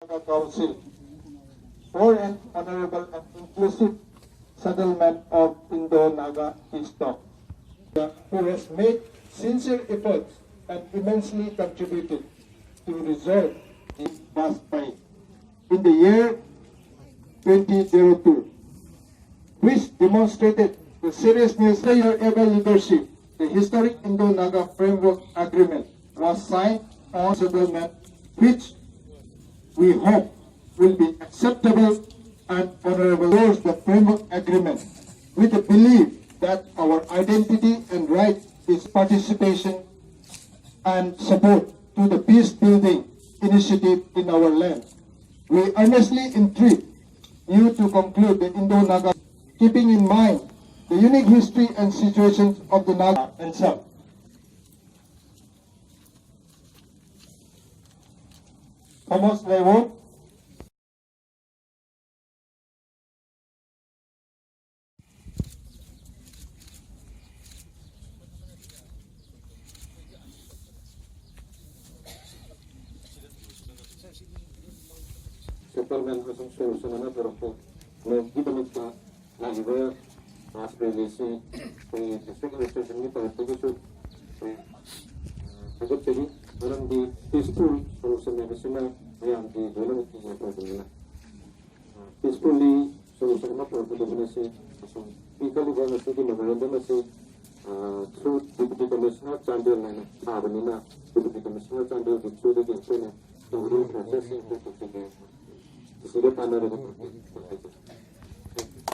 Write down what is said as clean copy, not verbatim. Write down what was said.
Council for an honorable and inclusive settlement of Indo-Naga Histok, who has made sincere efforts and immensely contributed to resolve this vast fight in the year 2002, which demonstrated the seriousness of your ever leadership. The historic Indo-Naga Framework Agreement was signed on settlement, which we hope will be acceptable and honorable. Towards the Framework Agreement with the belief that our identity and right is participation and support to the peace-building initiative in our land. We earnestly entreat you to conclude the Indo-Naga, keeping in mind the unique history and situations of the Naga and Sab. Thomas Lewon. Settlement solution pero po gitamit ka lagi ba mas relisi kung district administration ni para tuguso agad tadi orang di peaceful solution na sila yang di dalam itu problem na peacefully solution na problem na si people who are sitting around them say through deputy commissioner Chandel na sabi na deputy commissioner Chandel through the processing to figure Sehingga tanda